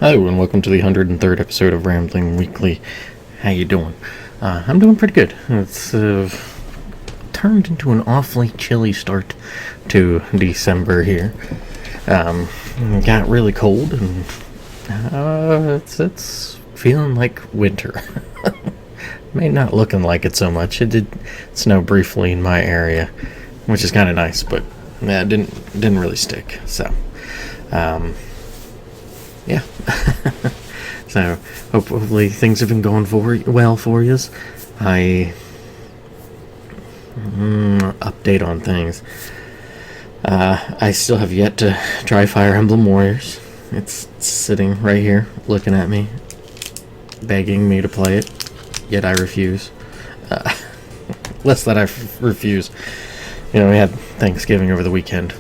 Hello and welcome to the 103rd episode of Rambling Weekly. How you doing? I'm doing pretty good. It's turned into an awfully chilly start to December here. It got really cold and it's feeling like winter. May not looking like it so much. It did snow briefly in my area, which is kind of nice, but yeah, it didn't really stick. So yeah. So hopefully things have been going well for you. Update on things. I still have yet to try Fire Emblem Warriors. It's sitting right here looking at me, begging me to play it, yet I refuse. Less that I refuse. You know, we had Thanksgiving over the weekend,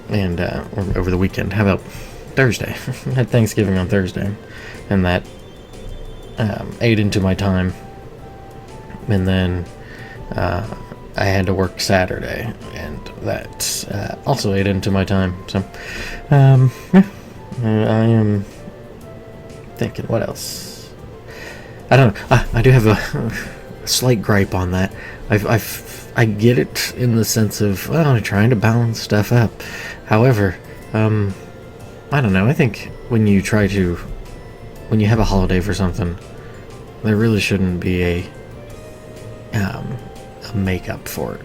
and or over the weekend. How about Thursday? I had Thanksgiving on Thursday, and that ate into my time. And then I had to work Saturday, and that also ate into my time. So, yeah, I am thinking, what else? I don't know. I do have a slight gripe on that. I get it in the sense of, well, trying to balance stuff up. However, I don't know. I think when you have a holiday for something, there really shouldn't be a makeup for it.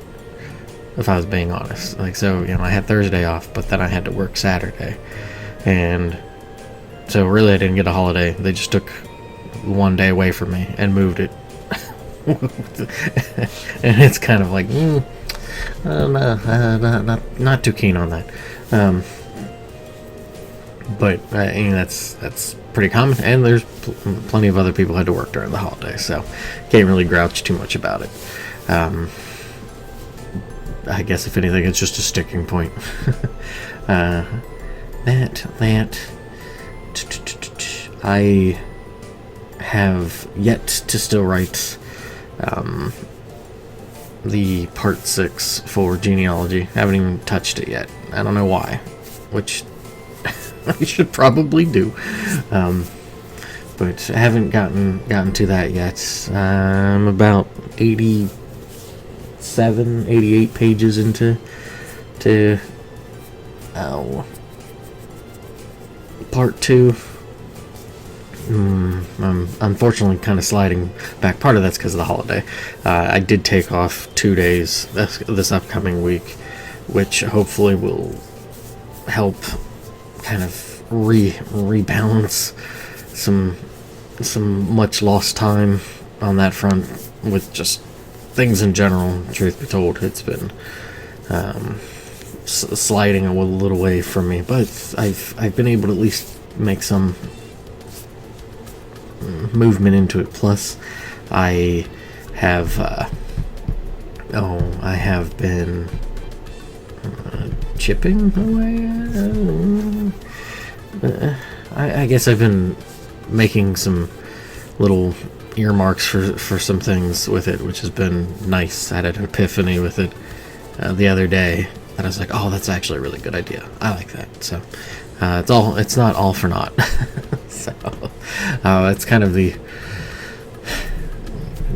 If I was being honest, like, so, you know, I had Thursday off, but then I had to work Saturday, and so really I didn't get a holiday. They just took one day away from me and moved it, and it's kind of like, not too keen on that. But that's pretty common, and there's plenty of other people who had to work during the holiday, so can't really grouch too much about it. I guess if anything, it's just a sticking point. I have yet to still write the part 6 for genealogy. I haven't even touched it yet. I don't know why, which I should probably do, but I haven't gotten to that yet. I'm about 88 pages into part 2. I'm unfortunately kind of sliding back. Part of that's because of the holiday. I did take off 2 days this upcoming week, which hopefully will help kind of rebalance some much lost time on that front with just things in general. Truth be told, it's been sliding a little way from me, but I've been able to at least make some movement into it. Plus, I have been chipping away. I guess I've been making some little earmarks for some things with it, which has been nice. I had an epiphany with it the other day that I was like, oh, that's actually a really good idea. I like that. So it's not all for naught. So it's kind of the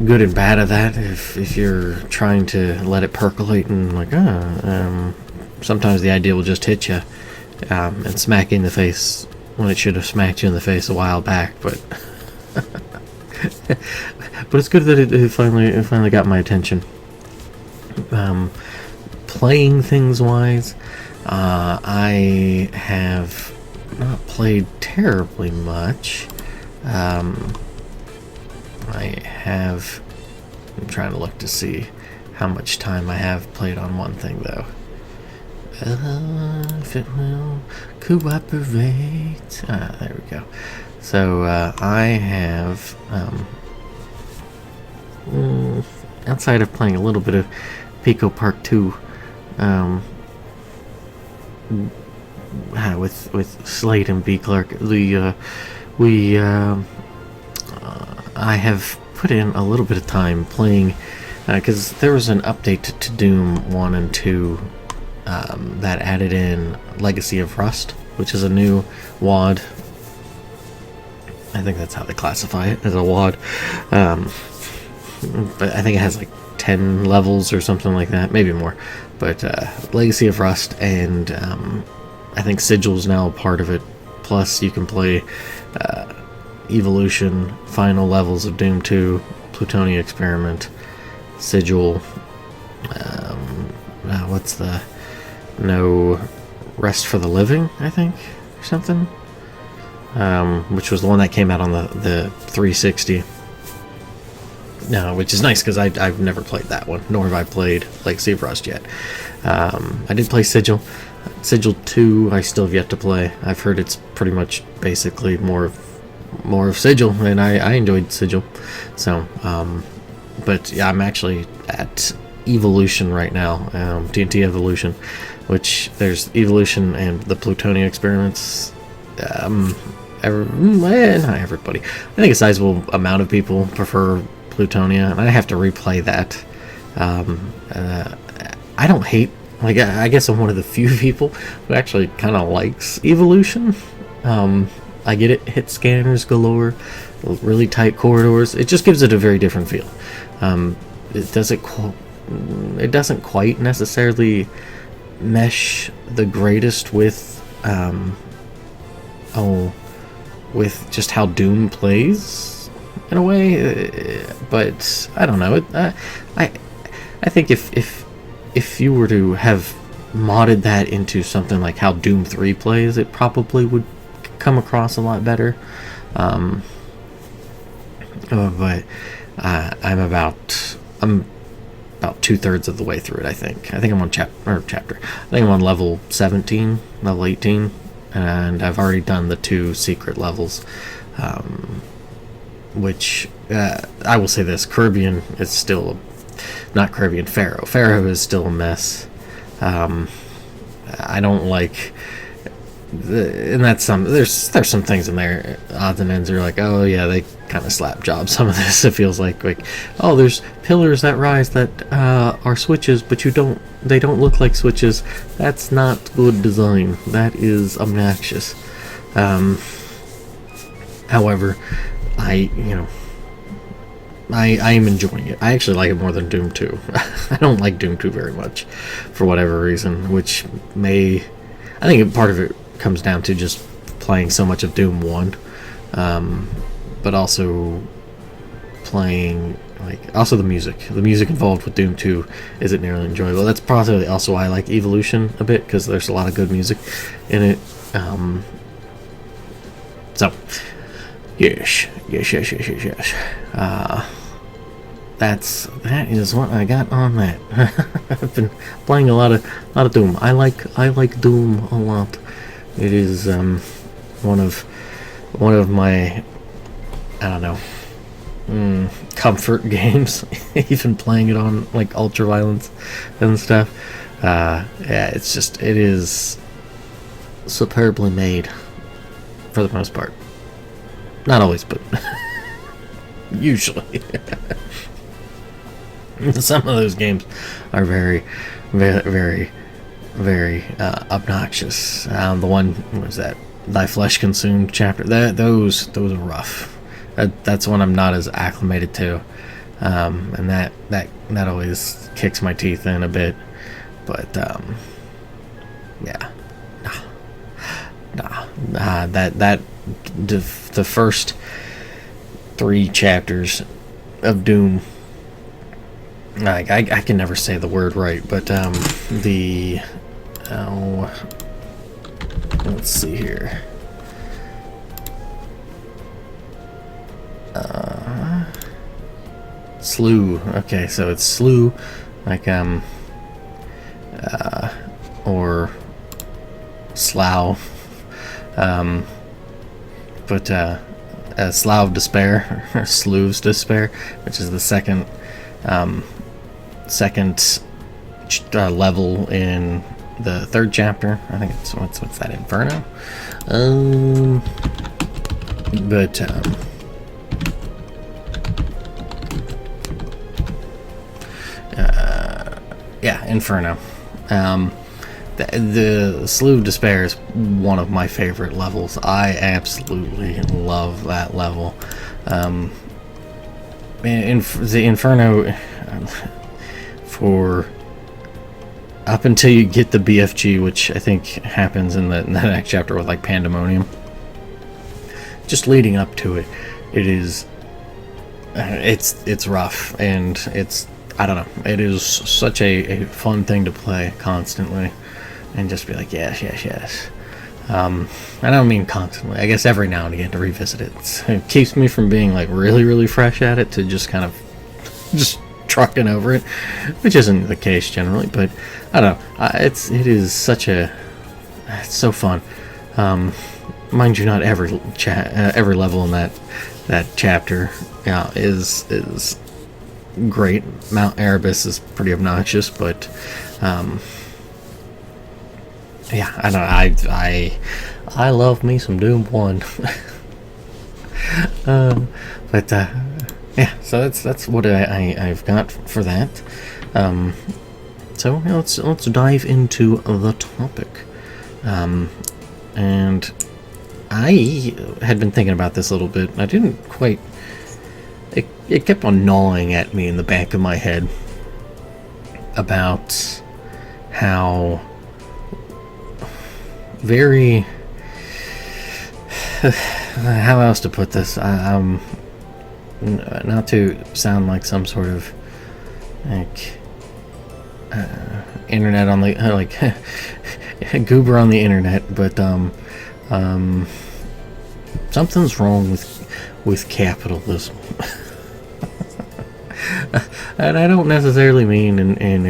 good and bad of that. If you're trying to let it percolate and like, sometimes the idea will just hit you and smack you in the face when it should have smacked you in the face a while back. But but it's good that it finally got my attention. Playing things wise, I have not played terribly much. I'm trying to look to see how much time I have played on one thing, though. If it will cooperate. There we go. So I have, outside of playing a little bit of Pico Park 2, with Slate and B. Clark, I have put in a little bit of time playing, because there was an update to Doom 1 and 2 that added in Legacy of Rust, which is a new WoD I think that's how they classify it, as a WOD. But I think it has like 10 levels or something like that, maybe more. But Legacy of Rust, and I think Sigil's now a part of it. Plus, you can play Evolution, final levels of Doom 2, Plutonia Experiment, Sigil. What's the No Rest for the Living, I think, or something. Which was the one that came out on the 360. No, which is nice because I've never played that one, nor have I played Legacy of Rust yet. I did play Sigil. Sigil 2 I still have yet to play. I've heard it's pretty much basically more of Sigil, and I enjoyed Sigil. So, but yeah, I'm actually at Evolution right now, TNT Evolution, which there's Evolution and the Plutonia Experiments. Not everybody. I think a sizable amount of people prefer Plutonia, and I have to replay that. I don't hate, like, I guess I'm one of the few people who actually kind of likes Evolution. I get it, hit scanners galore, really tight corridors. It just gives it a very different feel. It doesn't quite necessarily mesh the greatest with with just how Doom plays in a way, but I don't know. I think if you were to have modded that into something like how Doom 3 plays, it probably would come across a lot better. But I'm about 2/3 of the way through it. I think I'm on chapter. I think I'm on level 17, level 18, and I've already done the 2 secret levels. Which I will say this: Caribbean is still not Caribbean. Pharaoh. Pharaoh is still a mess. I don't like. And that's there's some things in there, odds and ends are like, oh yeah, they kind of slap job some of this. It feels like oh, there's pillars that rise that are switches, but they don't look like switches. That's not good design. That is obnoxious. However, I am enjoying it. I actually like it more than Doom 2. I don't like Doom 2 very much for whatever reason, which I think part of it comes down to just playing so much of Doom 1, but also playing, also the music involved with Doom 2 isn't nearly enjoyable. That's probably also why I like Evolution a bit, because there's a lot of good music in it. So yes. That is what I got on that. I've been playing a lot of Doom. I like Doom a lot. It is one of my, I don't know, comfort games. Even playing it on ultra violence and stuff. Yeah, it is superbly made for the most part. Not always, but usually. Some of those games are very, very, very, very obnoxious. The one, what was that? Thy Flesh Consumed chapter. Those are rough. That's one I'm not as acclimated to, and that always kicks my teeth in a bit. But yeah, the first 3 chapters of Doom. I can never say the word right, but let's see here. Slew. Okay, so it's slew, or slough, but Slough of Despair, or Slough's Despair, which is the second level in the 3rd chapter. I think it's what's that, Inferno? But yeah, Inferno. the Slough of Despair is one of my favorite levels. I absolutely love that level. In the Inferno, for up until you get the BFG, which I think happens in the next chapter with like Pandemonium. Just leading up to it, it's rough, and I don't know. It is such a fun thing to play constantly, and just be like, yes. I don't mean constantly. I guess every now and again to revisit it. It keeps me from being like really fresh at it to just kind of just trucking over it, which isn't the case generally. But I don't know. It is such it's so fun. Mind you, not every level in that chapter is great. Mount Erebus is pretty obnoxious, but yeah, I don't know. I love me some Doom 1. But yeah, so that's what I've got for that. So let's dive into the topic. And I had been thinking about this a little bit. I didn't quite. It kept on gnawing at me in the back of my head about how very how else to put this, not to sound like some sort of like internet on the like goober on the internet, but something's wrong with capitalism. And I don't necessarily mean in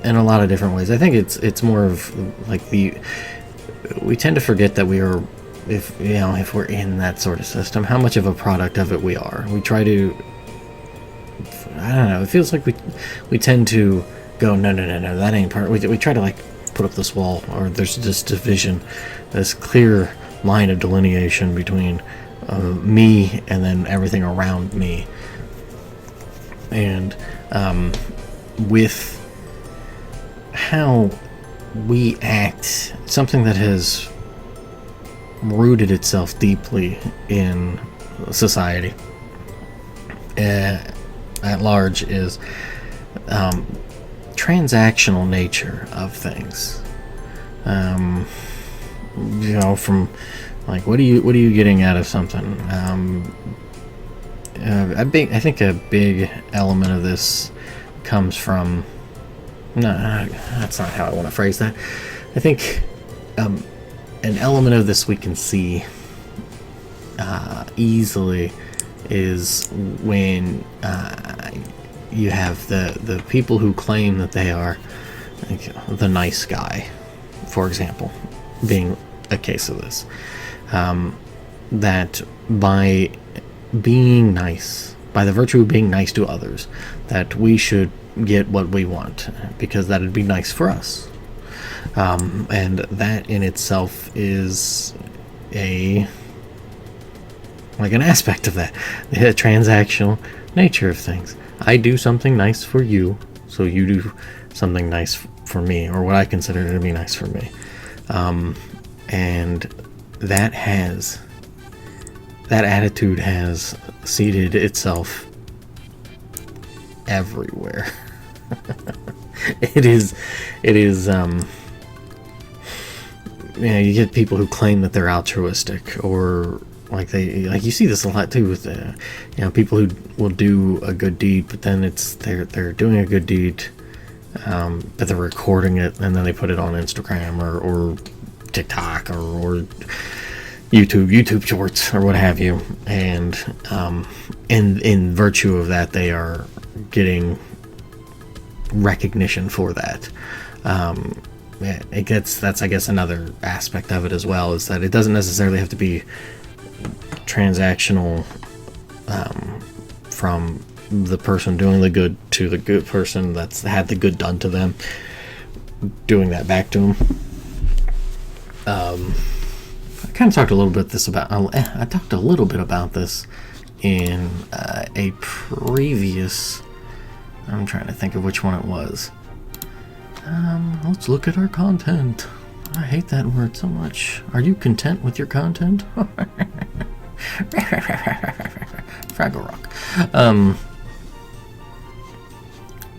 a lot of different ways. I think it's more of like we tend to forget that we are, if we're in that sort of system, how much of a product of it we are. We try to, I don't know, it feels like we tend to go, no, that ain't part. We try to like put up this wall, or there's this division, this clear line of delineation between me and then everything around me. And with how we act, something that has rooted itself deeply in society at large is transactional nature of things. From like, what are you getting out of something? I think a big element of this comes from. No, that's not how I want to phrase that. I think an element of this we can see easily is when you have the people who claim that they are like the nice guy, for example, being a case of this. That by being nice, by the virtue of being nice to others, that we should get what we want because that'd be nice for us. And that in itself is an aspect of that, the transactional nature of things. I do something nice for you, so you do something nice for me, or what I consider to be nice for me. And that attitude has seeded itself everywhere. It is you get people who claim that they're altruistic, or you see this a lot too with people who will do a good deed, but then they're doing a good deed, but they're recording it and then they put it on Instagram or TikTok or YouTube shorts or what have you, and in virtue of that they are getting recognition for that. That's I guess another aspect of it as well, is that it doesn't necessarily have to be transactional from the person doing the good to the good person that's had the good done to them, doing that back to them. I kind of talked a little bit I talked a little bit about this in a previous. I'm trying to think of which one it was. Let's look at our content. I hate that word so much. Are you content with your content? Fraggle Rock.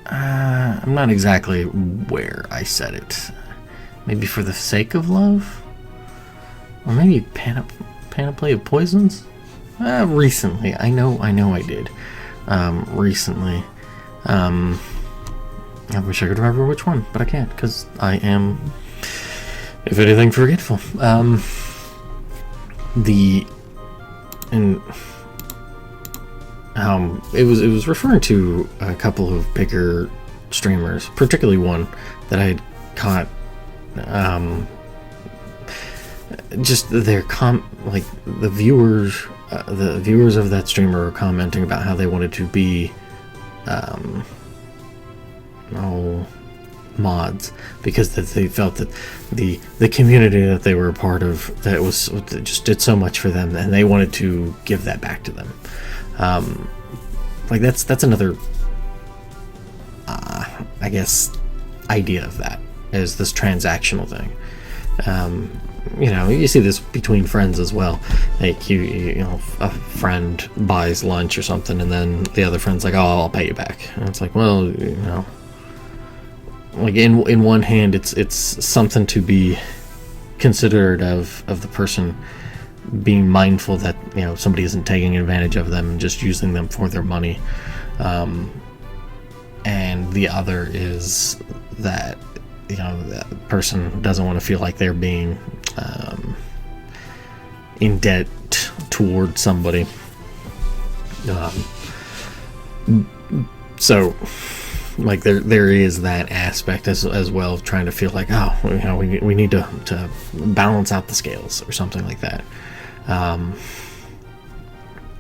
I'm not exactly where I said it. Maybe for the sake of love? Or maybe Panoply of Poisons? Recently. I know I did. Recently. I wish I could remember which one, but I can't, because I am, if anything, forgetful. It was referring to a couple of bigger streamers, particularly one that I had caught. Just their the viewers of that streamer were commenting about how they wanted to be mods, because that they felt that the community that they were a part of, that was just did so much for them, and they wanted to give that back to them. That's another I guess idea of that, is this transactional thing. You see this between friends as well. Like you know, a friend buys lunch or something, and then the other friend's like, "Oh, I'll pay you back." And it's like, well, like in one hand, it's something to be considerate of the person, being mindful that somebody isn't taking advantage of them and just using them for their money, and the other is that that person doesn't want to feel like they're being in debt towards somebody. So like there is that aspect as well, of trying to feel like, we need to balance out the scales or something like that.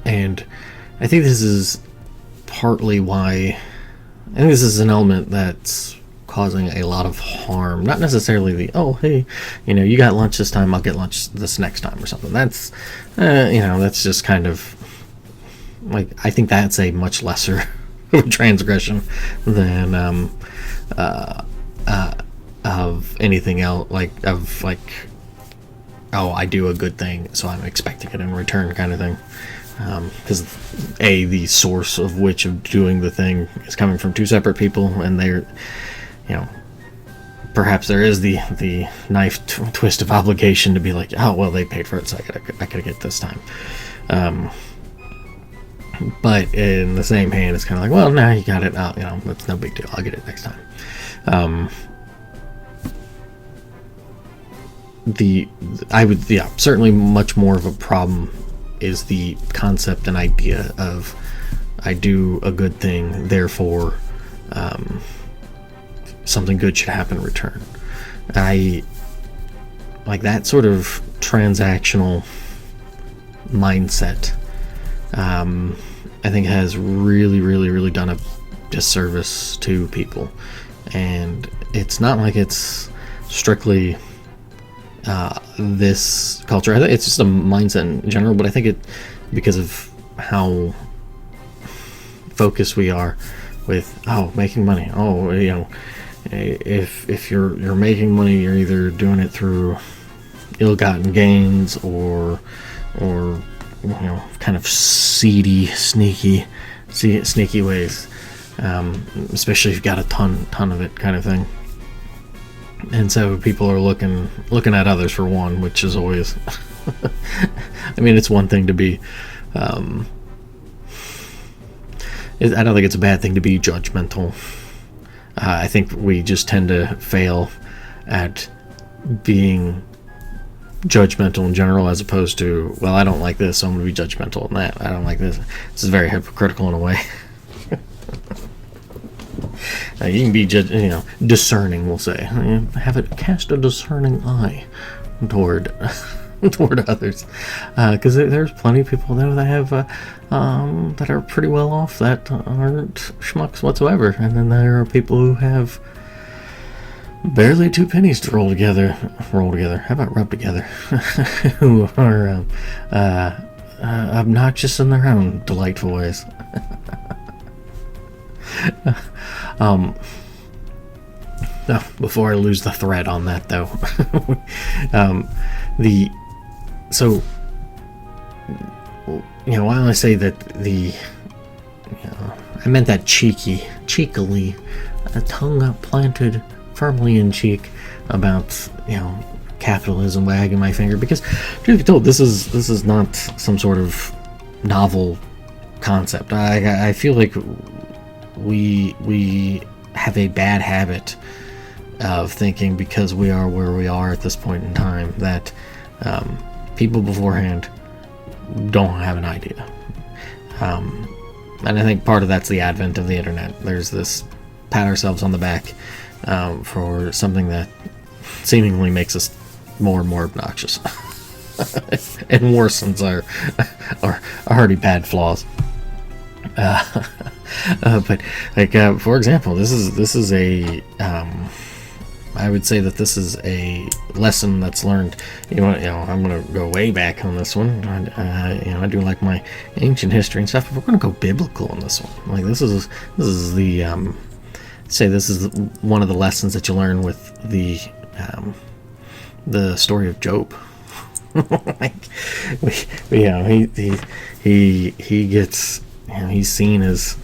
And I think this is partly why I think this is an element that's causing a lot of harm. Not necessarily hey, you got lunch this time, I'll get lunch this next time or something. That's that's just kind of like, I think that's a much lesser transgression than of anything else, I do a good thing, so I'm expecting it in return, kind of thing. Because the source of which of doing the thing is coming from two separate people, and they're perhaps there is the knife twist of obligation to be like, oh well, they paid for it, so I gotta get this time. But in the same hand, it's kind of like, well, now you got it. That's no big deal. I'll get it next time. Certainly much more of a problem is the concept and idea of, I do a good thing, therefore something good should happen in return. I like that sort of transactional mindset. I think has really, really, really done a disservice to people, and it's not like it's strictly this culture. I think it's just a mindset in general, but I think it, because of how focused we are with making money. If you're making money, you're either doing it through ill-gotten gains or kind of seedy, sneaky ways, especially if you've got a ton of it, kind of thing. And so people are looking at others for one, which is always I mean, it's one thing to be I don't think it's a bad thing to be judgmental. I think we just tend to fail at being judgmental in general, as opposed to, well, I don't like this, so I'm going to be judgmental on that. I don't like this. This is very hypocritical in a way. You can be discerning, we'll say. Cast a discerning eye toward others, because there's plenty of people there that have that are pretty well off, that aren't schmucks whatsoever, and then there are people who have barely two pennies to roll together. How about rub together? Who are obnoxious in their own delightful ways. Oh, before I lose the thread on that, though, the so while I say that I meant that cheekily, a tongue up planted firmly in cheek about capitalism, wagging my finger, because truth be told, this is not some sort of novel concept. I feel like we have a bad habit of thinking, because we are where we are at this point in time, that people beforehand don't have an idea. And I think part of that's the advent of the internet. There's this pat ourselves on the back for something that seemingly makes us more and more obnoxious and worsens our already bad flaws. But like for example, this is a I would say that this is a lesson that's learned. I'm gonna go way back on this one. I do like my ancient history and stuff, but we're gonna go biblical on this one. Like this is the this is one of the lessons that you learn with the story of Job. Like, he gets, he's seen as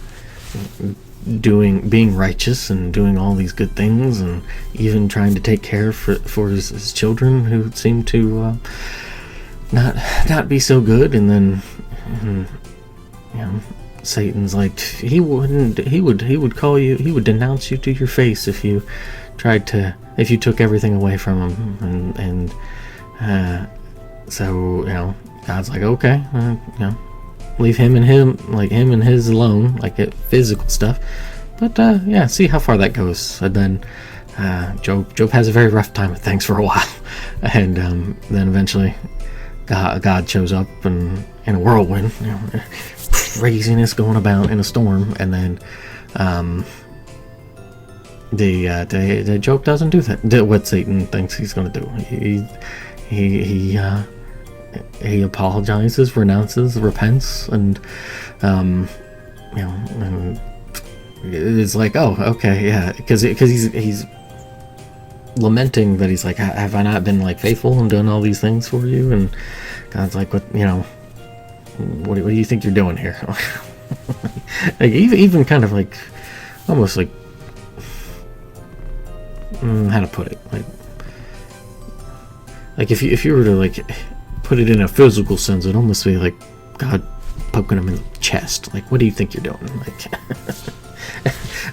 being righteous and doing all these good things, and even trying to take care for his children who seem to not be so good. And then Satan's like, he would call you, he would denounce you to your face if you took everything away from him. And so God's like, okay, leave him and his alone, like physical stuff. But see how far that goes. And then Job has a very rough time with things for a while, and then eventually God shows up and in a whirlwind, craziness going about in a storm, and then the Job doesn't do that. What Satan thinks he's going to do. He apologizes, renounces, repents, and and it's like, oh, okay, yeah, because he's lamenting that he's like, have I not been like faithful and done all these things for you? And God's like, what do you think you're doing here? Like even kind of like almost like how to put it, like if you were to like put it in a physical sense, it'd almost be like God poking him in the chest. Like, what do you think you're doing?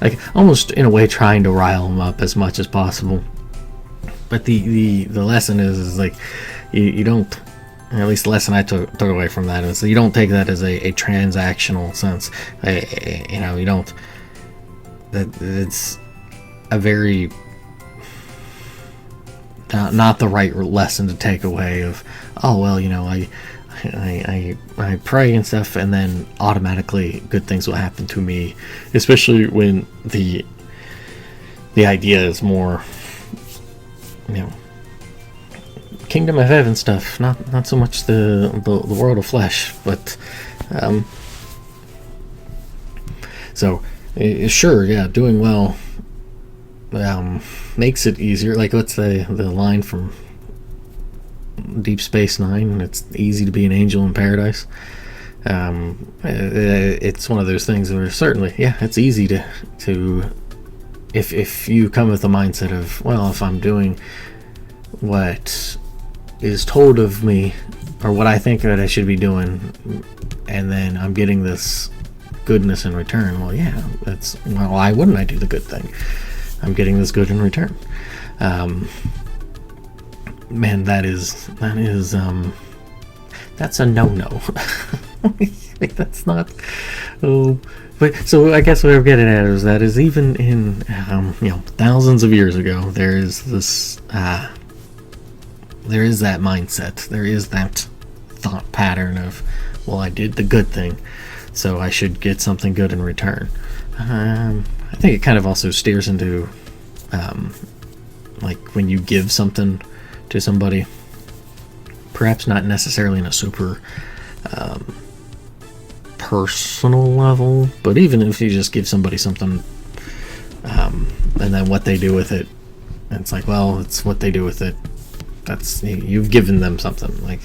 Like almost in a way trying to rile him up as much as possible. But the lesson is like you don't, at least the lesson I took away from that is that you don't take that as a transactional sense. You don't, that it's a very not the right lesson to take away of, oh well, I pray and stuff, and then automatically good things will happen to me, especially when the idea is more kingdom of heaven stuff, not so much the world of flesh. But so sure, yeah, doing well makes it easier. Like, what's the line from Deep Space Nine? It's easy to be an angel in paradise. It's one of those things where certainly, yeah, it's easy to if you come with the mindset of, well, if I'm doing what is told of me or what I think that I should be doing, and then I'm getting this goodness in return, well, yeah, why wouldn't I do the good thing? I'm getting this good in return. Man, that's a no-no. Like, that's not. Oh, but so I guess what I'm getting at is even in thousands of years ago, there is this there is that mindset, there is that thought pattern of, well, I did the good thing, so I should get something good in return. I think it kind of also steers into like when you give something to somebody, perhaps not necessarily in a super personal level, but even if you just give somebody something and then what they do with it And it's like, well, it's what they do with it. That's, you've given them something. Like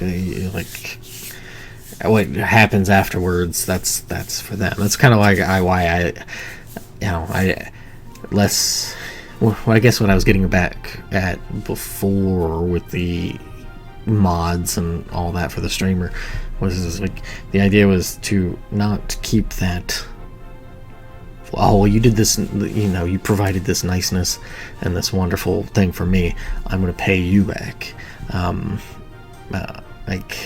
what happens afterwards, that's for them. That's kind of like why I less. Well, I guess what I was getting back at before with the mods and all that for the streamer was like, the idea was to not keep that, oh, well, you did this, you provided this niceness and this wonderful thing for me, I'm going to pay you back. Like,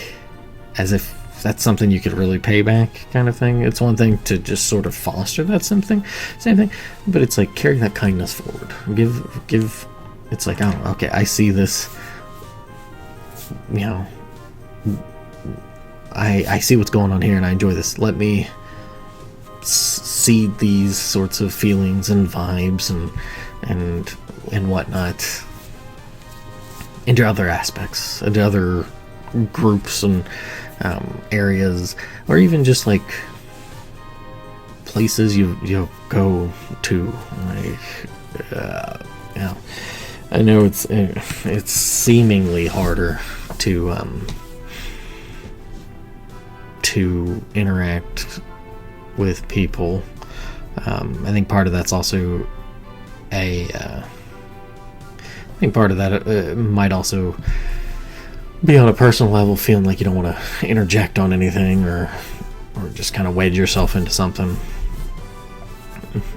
as if that's something you could really pay back, kind of thing. It's one thing to just sort of foster that same thing, but it's like, carry that kindness forward. Give. It's like, oh, okay, I see this. I see what's going on here, and I enjoy this. Let me seed these sorts of feelings and vibes and whatnot into other aspects, into other groups and areas, or even just like places you go to. Like, I know it's seemingly harder to interact with people. I think part of that's also I think part of that might also be on a personal level, feeling like you don't want to interject on anything, or just kind of wedge yourself into something,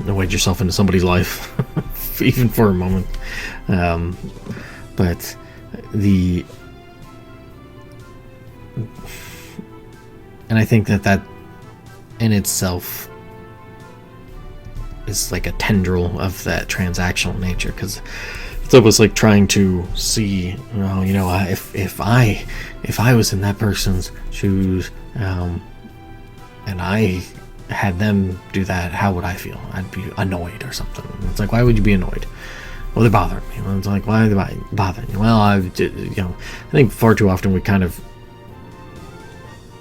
wedge yourself into somebody's life, even for a moment. But and I think that in itself is like a tendril of that transactional nature, because it's almost like trying to see, if I was in that person's shoes, and I had them do that, how would I feel? I'd be annoyed or something. It's like, why would you be annoyed? Well, they're bothering me. Well, it's like, why are they bothering you? Well, I think far too often we kind of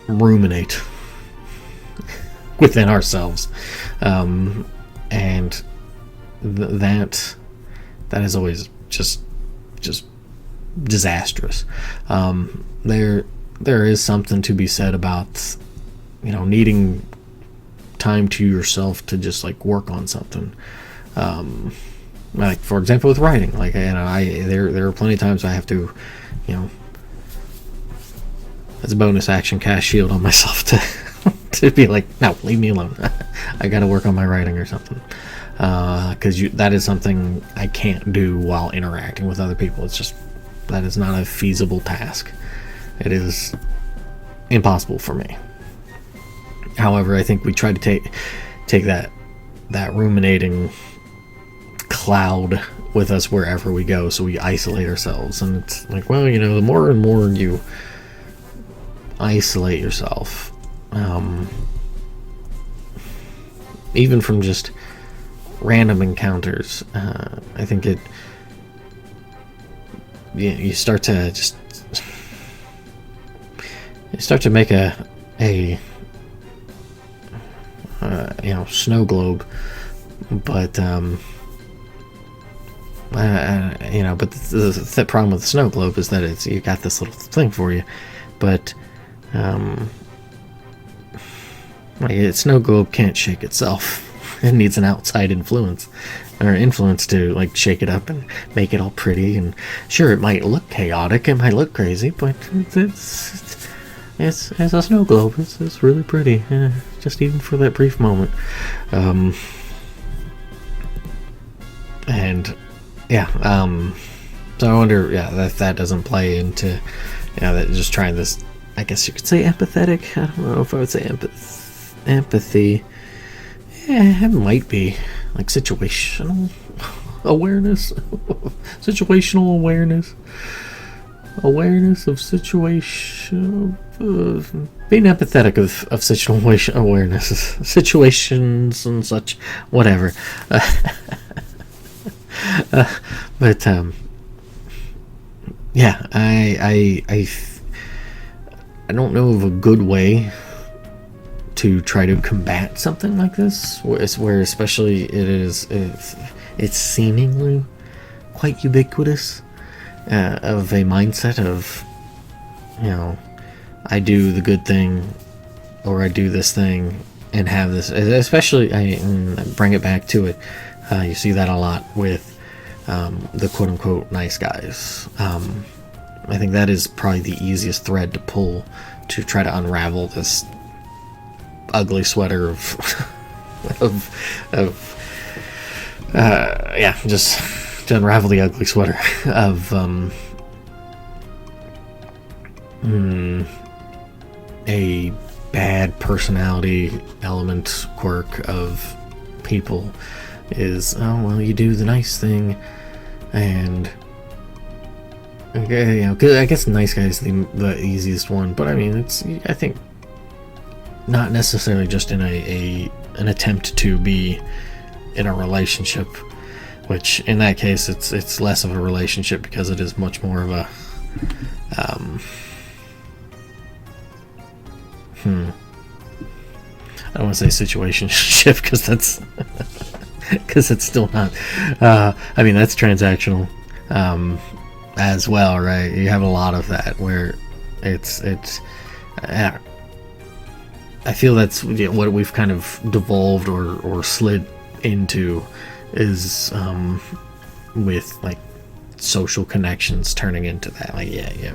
ruminate within ourselves, and that is always just disastrous. There is something to be said about needing time to yourself to just like work on something. Like, for example, with writing, like, there are plenty of times I have to, as a bonus action, cast shield on myself to be like, no, leave me alone. I gotta work on my writing or something, because that is something I can't do while interacting with other people. It's just, that is not a feasible task. It is impossible for me. However, I think we try to take that ruminating cloud with us wherever we go, so we isolate ourselves. And it's like, well, the more and more you isolate yourself, even from just random encounters, I think you start to make a snow globe, but but the problem with the snow globe is that you got this little thing for you, but a snow globe can't shake itself. It needs an outside influence to like shake it up and make it all pretty. And sure, it might look chaotic, it might look crazy, but it's a snow globe. It's really pretty, just even for that brief moment. So I wonder, that doesn't play into, that just trying this, I guess you could say empathetic. I don't know if I would say empathy. Yeah, it might be like situational awareness. Situational awareness of situation, being empathetic of situational awareness, situations and such, whatever. But I don't know of a good way to try to combat something like this, where especially it's seemingly quite ubiquitous, of a mindset of, you know, I do the good thing, or I do this thing and have this, especially, I bring it back to it, you see that a lot with the quote-unquote nice guys. I think that is probably the easiest thread to pull to try to unravel this ugly sweater just to unravel the ugly sweater of a bad personality element, quirk of people is, oh well, you do the nice thing, and okay, you know, I guess nice guy is the easiest one, but I mean, it's, I think, not necessarily just in an attempt to be in a relationship, which in that case it's less of a relationship because it is much more of a I don't want to say situationship because it's still not. I mean, that's transactional as well, right? You have a lot of that where it's. I feel that's what we've kind of devolved or slid into is with like social connections turning into that. Like, yeah, you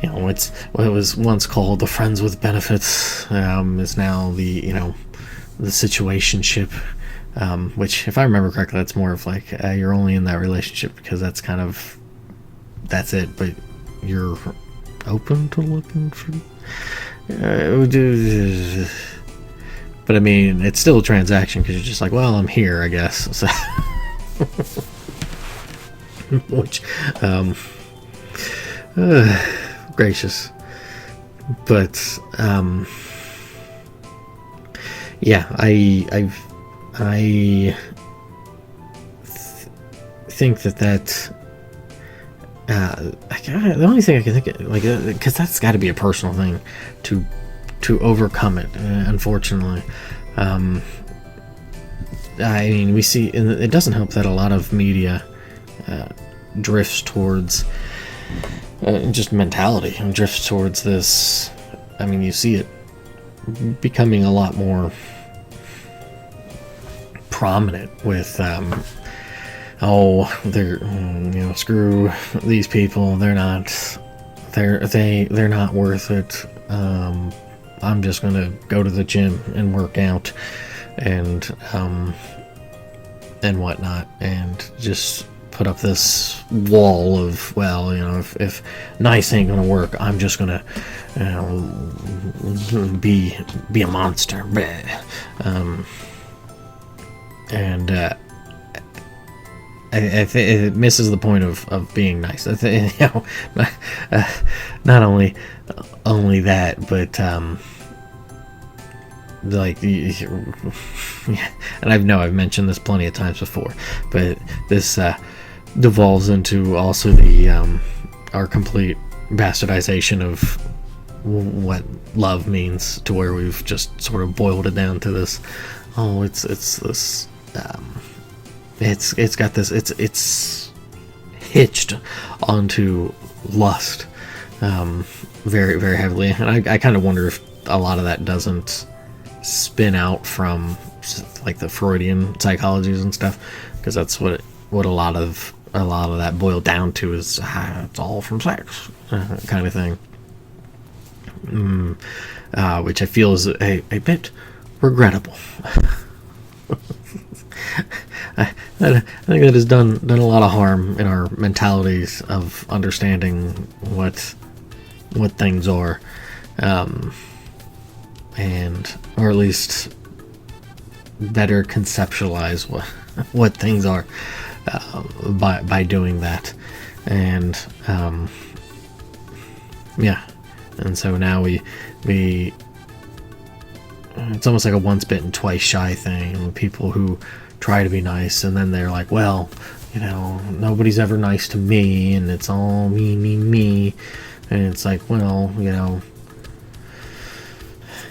know, it's what it was once called the friends with benefits, is now the, you know, the situationship, which, if I remember correctly, that's more of like you're only in that relationship because that's it, but you're open to looking for. But I mean, it's still a transaction because you're just like, well, I'm here, I guess. So which, gracious, but yeah, I think that. The only thing I can think of, like, because that's got to be a personal thing to overcome it. Unfortunately, I mean, we see, and it doesn't help that a lot of media drifts towards just mentality and drifts towards this. I mean, you see it becoming a lot more prominent with. Oh, they're, you know, screw these people. They're not worth it. I'm just gonna go to the gym and work out, and whatnot, and just put up this wall of, well, you know, if nice ain't gonna work, I'm just gonna, you know, be a monster. I think it misses the point of being nice. I think, you know, not only that, but like, and I've mentioned this plenty of times before, but this devolves into also the our complete bastardization of what love means, to where we've just sort of boiled it down to this. Oh, it's this. It's got this. It's hitched onto lust, very, very heavily, and I kind of wonder if a lot of that doesn't spin out from like the Freudian psychologies and stuff, because that's what a lot of that boiled down to is it's all from sex, kind of thing, which I feel is a bit regrettable. I think that has done a lot of harm in our mentalities of understanding what things are, and or at least better conceptualize what things are by doing that, and yeah, and so now we it's almost like a once bitten twice shy thing. People who try to be nice, and then they're like, well, you know, nobody's ever nice to me, and it's all me, and it's like, well, you know,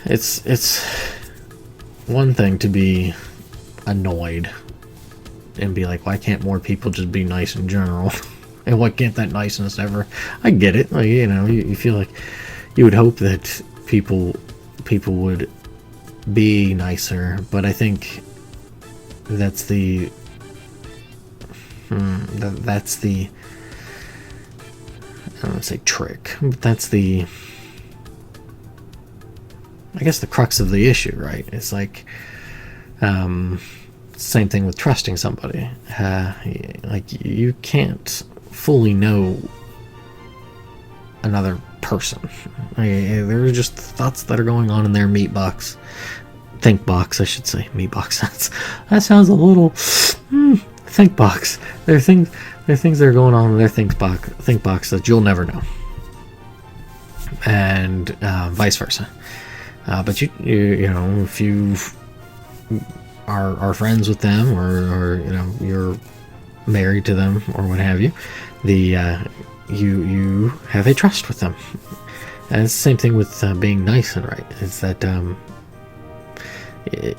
it's one thing to be annoyed and be like, why can't more people just be nice in general? And why can't that niceness ever? I get it. Like, you know, you feel like you would hope that people would be nicer, but I think that's the that's the, I don't want to say trick, but that's the, I guess, the crux of the issue, right? It's like, same thing with trusting somebody. Like, you can't fully know another person. There are just thoughts that are going on in their meat box. Think box, I should say. Meat box. That sounds a little... think box. There are things that are going on in their think box that you'll never know. And vice versa. But you know, if you are friends with them, or you know, you're married to them, or what have you, you have a trust with them. And it's the same thing with being nice and right. It's that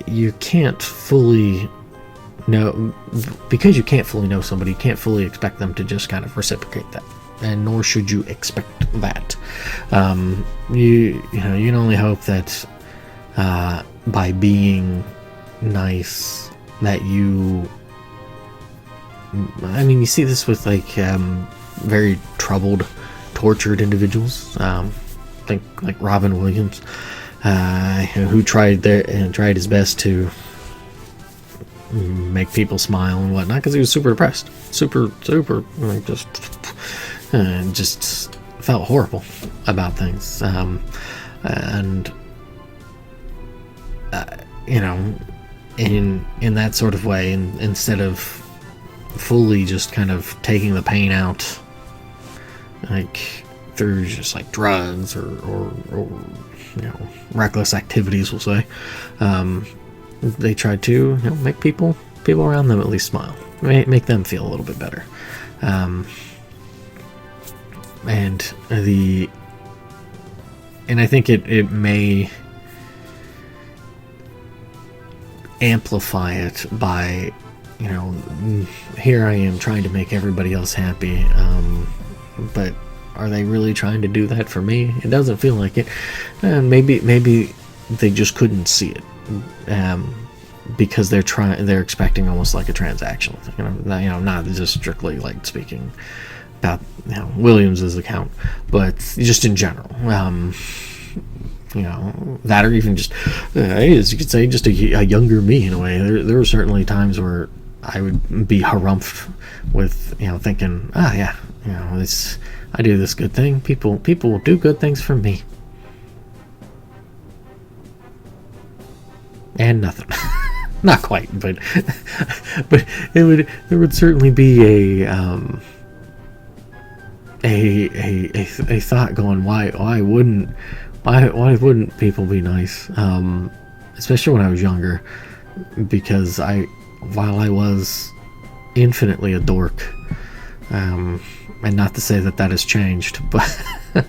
you can't fully know, because you can't fully know somebody, you can't fully expect them to just kind of reciprocate that, and nor should you expect that. You know, you can only hope that by being nice, that you, I mean, you see this with like very troubled, tortured individuals. Think like Robin Williams, who tried his best to make people smile and whatnot, because he was super depressed, super like, just felt horrible about things, and you know, in that sort of way, and instead of fully just kind of taking the pain out, like through just like drugs or you know, reckless activities, we'll say, they tried to, you know, make people around them at least smile, make them feel a little bit better, and I think it may amplify it by, you know, here I am trying to make everybody else happy, but are they really trying to do that for me? It doesn't feel like it. Maybe they just couldn't see it, because they're expecting almost like a transactional thing. You know, not just strictly like speaking about, you know, Williams's account, but just in general. You know, that, or even just, as you could say, just a younger me in a way. There were certainly times where I would be harumphed with, you know, thinking, yeah, you know, I do this good thing. People will do good things for me, and nothing. Not quite, but it would certainly be a thought going, why wouldn't people be nice? Especially when I was younger, because while I was infinitely a dork, and not to say that has changed, but but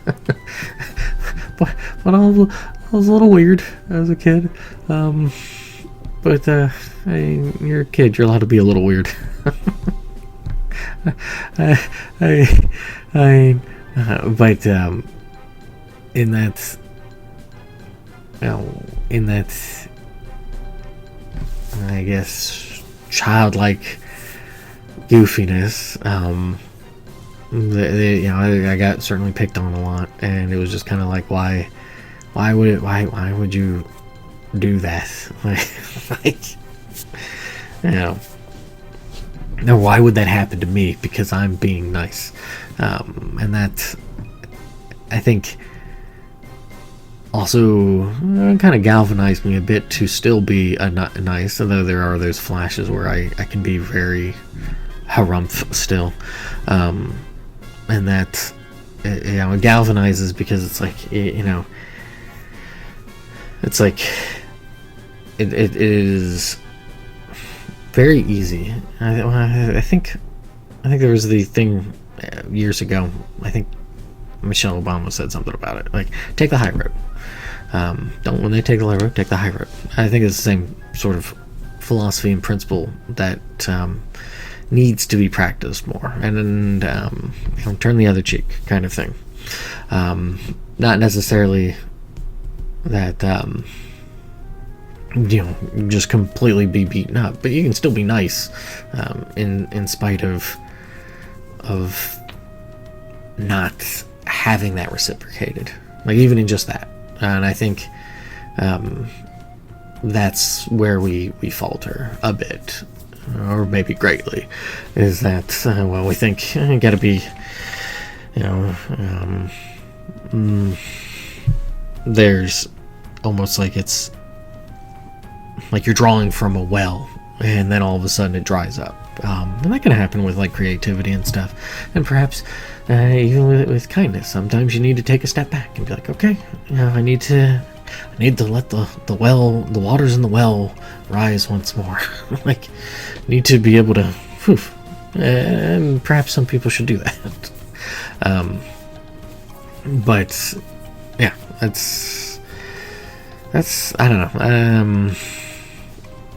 I was a little weird as a kid. But you're a kid, you're allowed to be a little weird. But in that, you know, I guess, childlike goofiness, you know, I got certainly picked on a lot, and it was just kind of like, why would you do that? Like, you know, now why would that happen to me because I'm being nice? And that, I think, also kind of galvanized me a bit to still be nice, although there are those flashes where I can be very harumph still, and that, you know, it galvanizes, because it's like, you know, it's like it is very easy. I think there was the thing years ago. I think Michelle Obama said something about it, like, take the high road. When they take the high road, take the high road. I think it's the same sort of philosophy and principle that needs to be practiced more, and turn the other cheek, kind of thing. Not necessarily that just completely be beaten up, but you can still be nice in spite of not having that reciprocated, like even in just that. And I think that's where we falter a bit, or maybe greatly, is that we think you gotta be, there's almost like it's like you're drawing from a well, and then all of a sudden it dries up. And that can happen with like creativity and stuff, and perhaps even with kindness. Sometimes you need to take a step back and be like, okay, I need to let the waters in the well rise once more. Like, need to be able to, and perhaps some people should do that. But yeah, that's I don't know.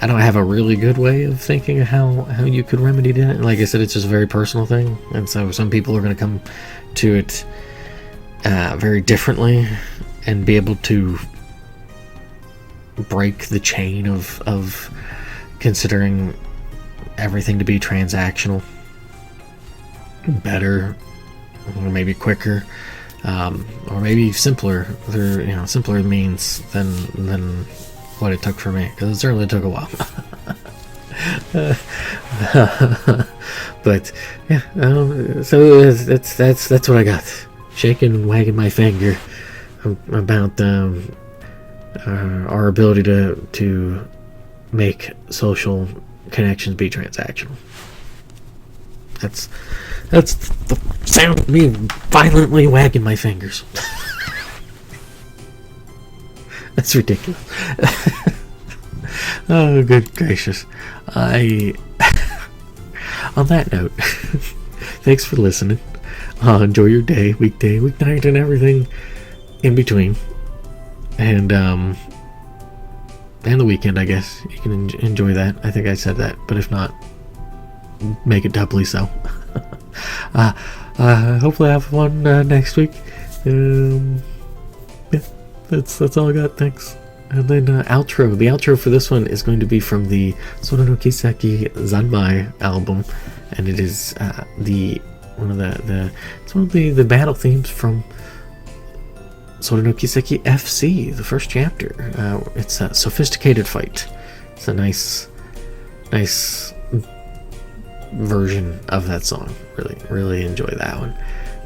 I don't have a really good way of thinking of how you could remedy that. Like I said, it's just a very personal thing, and so some people are going to come to it very differently and be able to break the chain of considering everything to be transactional better, or maybe quicker, or maybe simpler. Simpler means than what it took for me, because it certainly took a while. But yeah, so that's what I got. Shaking and wagging my finger about our ability to make social connections be transactional. That's the sound of me violently wagging my fingers. That's ridiculous. Oh, good gracious. On that note, thanks for listening. Enjoy your day, weekday, weeknight, and everything in between. And the weekend, I guess. You can enjoy that. I think I said that, but if not, make it doubly so. Hopefully I have fun next week. Yeah, that's all I got. Thanks. And then outro. The outro for this one is going to be from the Sora no Kiseki Zanmai album, and it is one of the battle themes from Sora no Kiseki FC, the first chapter. It's a sophisticated fight. It's a nice version of that song. Really enjoy that one.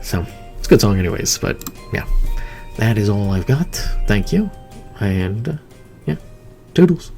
So it's a good song anyways. But yeah, that is all I've got. Thank you, and yeah, toodles.